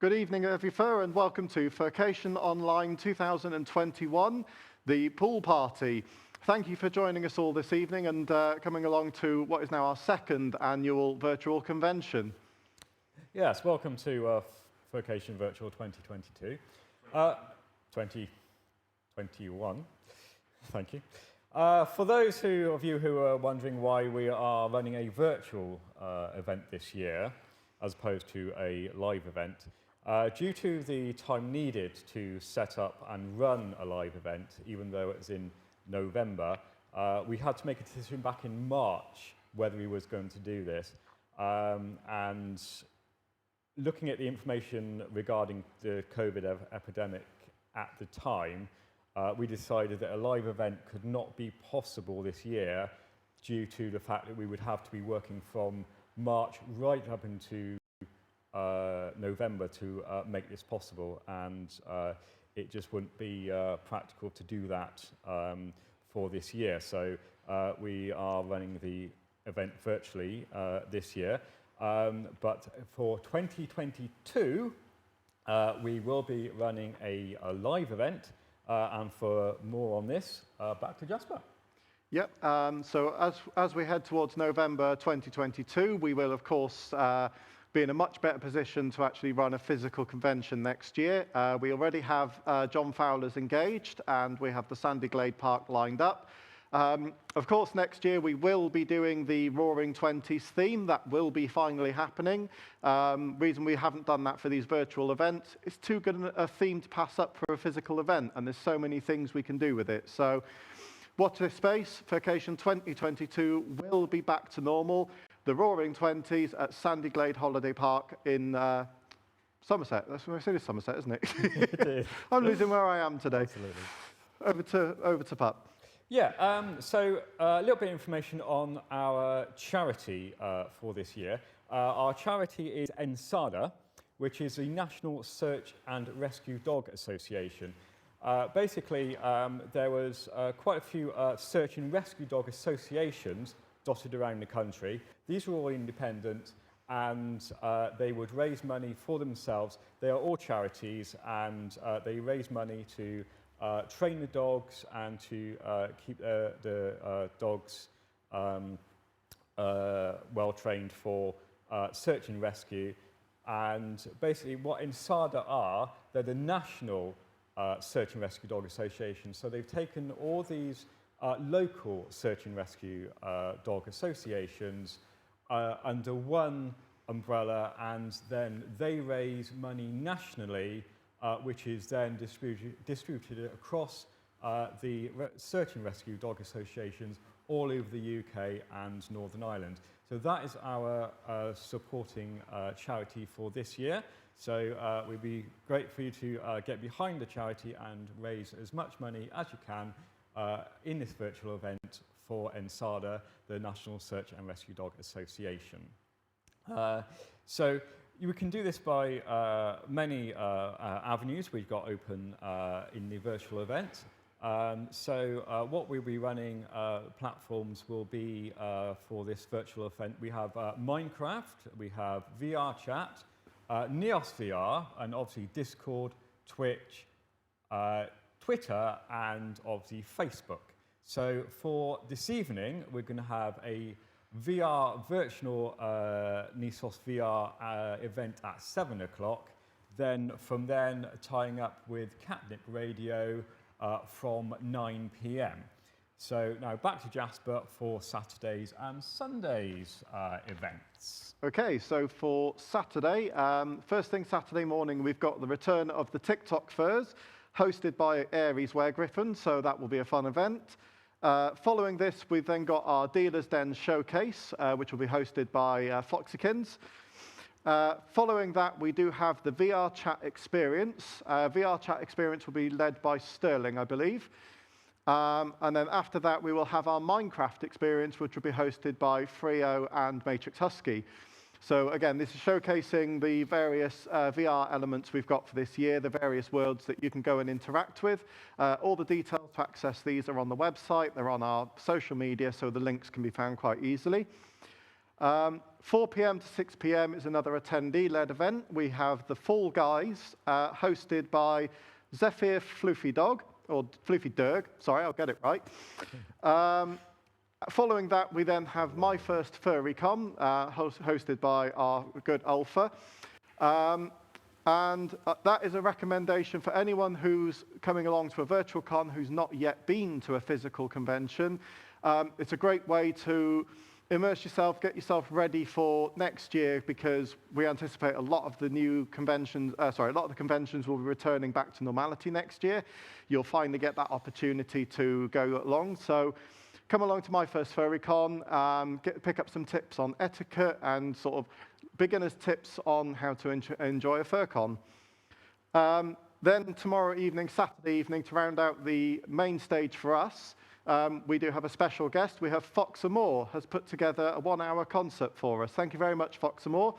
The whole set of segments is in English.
Good evening, everyone, and welcome to Furcation Online 2021, the pool party. Thank you for joining us all this evening and coming along to what is now our second annual virtual convention. Yes, welcome to Furcation Virtual 2022. 2021, thank you. For those of you who are wondering why we are running a virtual event this year, as opposed to a live event, due to the time needed to set up and run a live event, even though it's in November, we had to make a decision back in March whether we was going to do this. And looking at the information regarding the COVID epidemic at the time, we decided that a live event could not be possible this year due to the fact that we would have to be working from March right up into November to make this possible, and it just wouldn't be practical to do that for this year. So we are running the event virtually this year, but for 2022 we will be running a live event, and for more on this, back to Jasper. Yep, so as we head towards November 2022, we will of course be in a much better position to actually run a physical convention next year. We already have John Fowler's engaged, and we have the Sandy Glade Park lined up. Of course, next year we will be doing the Roaring Twenties theme. That will be finally happening. Reason we haven't done that for these virtual events, it's too good a theme to pass up for a physical event, and there's so many things we can do with it. So watch this space. Furcation 2022 will be back to normal. The Roaring Twenties at Sandy Glade Holiday Park in Somerset. That's where I said, it's Somerset, isn't it? It is. I'm losing where I am today. Absolutely. Over to Pup. Yeah, so a little bit of information on our charity for this year. Our charity is NSADA, which is the National Search and Rescue Dog Association. Basically, there was quite a few search and rescue dog associations dotted around the country. These were all independent, and they would raise money for themselves. They are all charities, and they raise money to train the dogs and to keep the dogs well trained for search and rescue. And basically what NSADA are, they're the National Search and Rescue Dog Association. So they've taken all these local search and rescue dog associations under one umbrella, and then they raise money nationally, which is then distributed across the search and rescue dog associations all over the UK and Northern Ireland. So that is our supporting charity for this year. So we'd be great for you to get behind the charity and raise as much money as you can in this virtual event for NSADA, the National Search and Rescue Dog Association. So you can do this by many avenues we've got open in the virtual event. So what we'll be running platforms will be for this virtual event. We have Minecraft, we have VR chat, Neos VR, and obviously Discord, Twitch, Twitter, and obviously Facebook. So for this evening, we're going to have a VR virtual Neos VR event at 7 o'clock. Then from then, tying up with Catnip Radio from 9 p.m. So now back to Jasper for Saturdays and Sundays events. Okay, so for Saturday, first thing Saturday morning, we've got the return of the TikTok Furs, hosted by Aries Wear Griffin, so that will be a fun event. Following this, we've then got our Dealers Den Showcase, which will be hosted by Foxykins. Following that, we do have the VR Chat Experience. VR Chat Experience will be led by Sterling, I believe. And then after that, we will have our Minecraft Experience, which will be hosted by Frio and Matrix Husky. So again, this is showcasing the various VR elements we've got for this year, the various worlds that you can go and interact with. All the details to access these are on the website. They're on our social media, so the links can be found quite easily. 4 p.m. to 6 p.m. is another attendee-led event. We have the Fall Guys, hosted by Zephyr Floofy Dog, or Floofy Durg, sorry, I'll get it right. Following that, we then have My First Furrycon, hosted by our good Alpha. That is a recommendation for anyone who's coming along to a virtual con who's not yet been to a physical convention. It's a great way to immerse yourself, get yourself ready for next year, because we anticipate a lot of the new conventions, a lot of the conventions will be returning back to normality next year. You'll finally get that opportunity to go along. So come along to My First Furrycon, pick up some tips on etiquette and sort of beginner's tips on how to enjoy a FurCon. Then tomorrow evening, Saturday evening, to round out the main stage for us, we do have a special guest. We have Fox Moore has put together a 1-hour concert for us. Thank you very much, Fox Moore.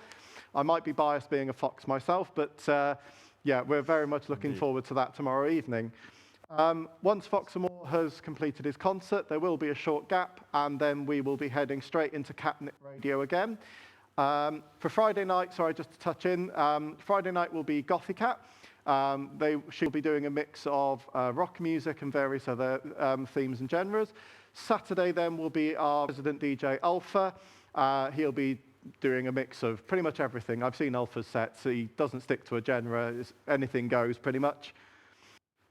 I might be biased being a fox myself, but yeah, we're very much looking forward to that tomorrow evening. Once Fox Moore has completed his concert, there will be a short gap, and then we will be heading straight into Catnip Radio again. For Friday night, sorry, just to touch in, Friday night will be Gothicat. She'll be doing a mix of rock music and various other themes and genres. Saturday then will be our resident DJ Alpha. He'll be doing a mix of pretty much everything. I've seen Alpha's sets. He doesn't stick to a genre. Anything goes pretty much.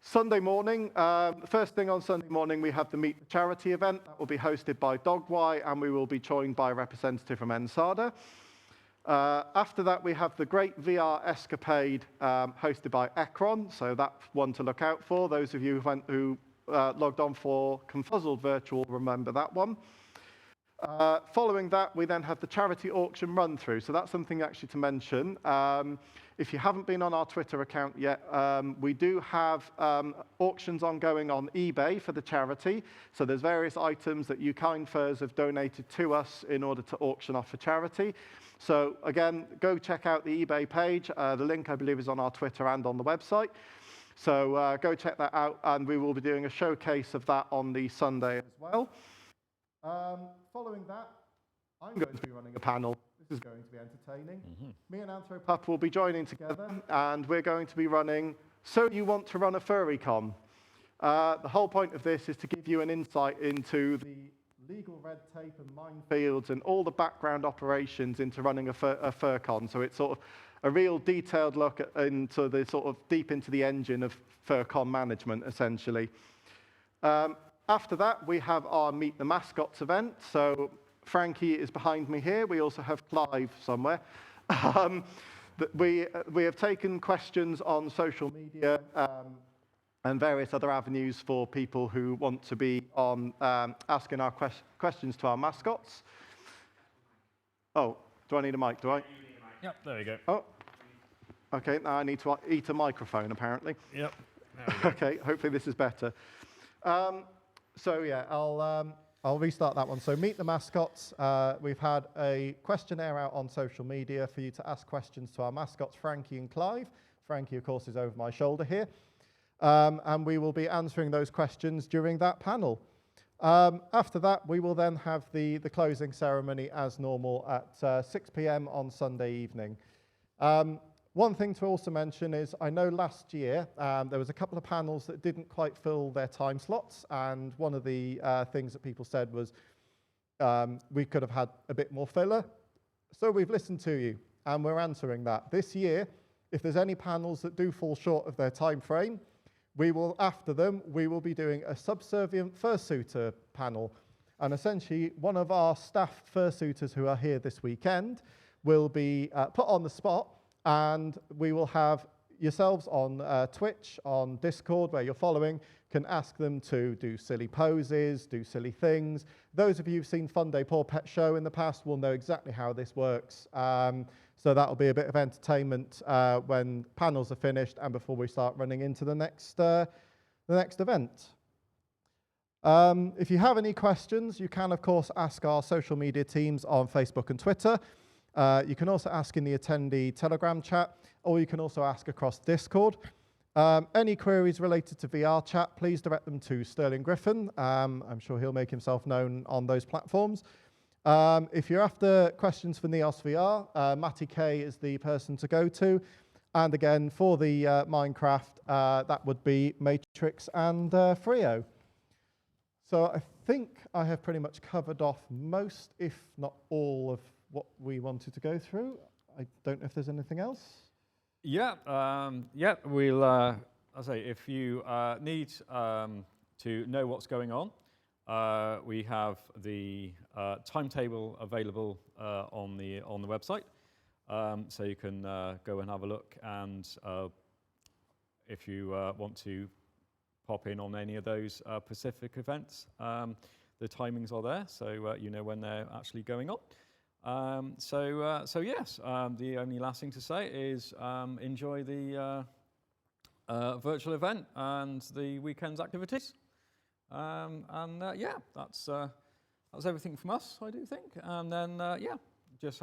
Sunday morning, first thing on Sunday morning, we have the Meet the Charity event. That will be hosted by Dogwai, and we will be joined by a representative from NSADA. After that, we have the Great VR Escapade hosted by Ekron, so that's one to look out for. Those of you who logged on for Confuzzled Virtual remember that one. Following that, we then have the charity auction run-through. So that's something actually to mention. If you haven't been on our Twitter account yet, we do have auctions ongoing on eBay for the charity. So there's various items that you kind furs have donated to us in order to auction off for charity. So again, go check out the eBay page. The link, I believe, is on our Twitter and on the website. So go check that out, and we will be doing a showcase of that on the Sunday as well. Following that, I'm going to be running a panel. This is going to be entertaining. Me and Anthropuppy will be joining together, and we're going to be running So You Want to Run a FurryCon. The whole point of this is to give you an insight into the legal red tape and minefields and all the background operations into running a FurCon. So it's sort of a real detailed look into the sort of deep into the engine of FurCon management, essentially. After that, we have our Meet the Mascots event. So Frankie is behind me here. We also have Clive somewhere. We have taken questions on social media and various other avenues for people who want to be on asking our questions to our mascots. Oh, do I need a mic? Do I? Yep, there we go. Oh, okay. Now I need to eat a microphone, apparently. Yep. Okay. Hopefully this is better. So yeah, I'll restart that one. So Meet the Mascots. We've had a questionnaire out on social media for you to ask questions to our mascots, Frankie and Clive. Frankie, of course, is over my shoulder here. And we will be answering those questions during that panel. After that, we will then have the closing ceremony as normal at 6 p.m. on Sunday evening. One thing to also mention is I know last year there was a couple of panels that didn't quite fill their time slots, and one of the things that people said was we could have had a bit more filler. So we've listened to you, and we're answering that. This year, if there's any panels that do fall short of their time frame, after them, we will be doing a subservient fursuiter panel. And essentially, one of our staff fursuiters who are here this weekend will be put on the spot, and we will have yourselves on Twitch, on Discord, where you're following, can ask them to do silly poses, do silly things. Those of you who've seen Fun Day Paw Pet Show in the past will know exactly how this works. So that'll be a bit of entertainment when panels are finished and before we start running into the next event. If you have any questions, you can, of course, ask our social media teams on Facebook and Twitter. You can also ask in the attendee Telegram chat, or you can also ask across Discord. Any queries related to VR chat, please direct them to Sterling Griffin. I'm sure he'll make himself known on those platforms. If you're after questions for Neos VR, Matty K is the person to go to. And again, for the Minecraft, that would be Matrix and Frio. So I think I have pretty much covered off most, if not all, of what we wanted to go through. I don't know if there's anything else. Yeah, we'll, I say, if you need to know what's going on, we have the timetable available on the website, so you can go and have a look, and if you want to pop in on any of those Pacific events, the timings are there, so you know when they're actually going on. So yes, the only last thing to say is enjoy the virtual event and the weekend's activities. Yeah, that's everything from us, I do think. And then yeah, just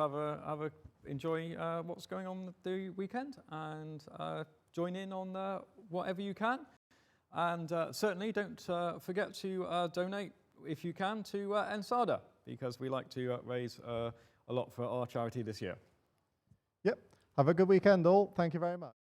enjoy what's going on the weekend, and join in on whatever you can. And certainly don't forget to donate if you can to NSADA, because we like to raise a lot for our charity this year. Yep. Have a good weekend all. Thank you very much.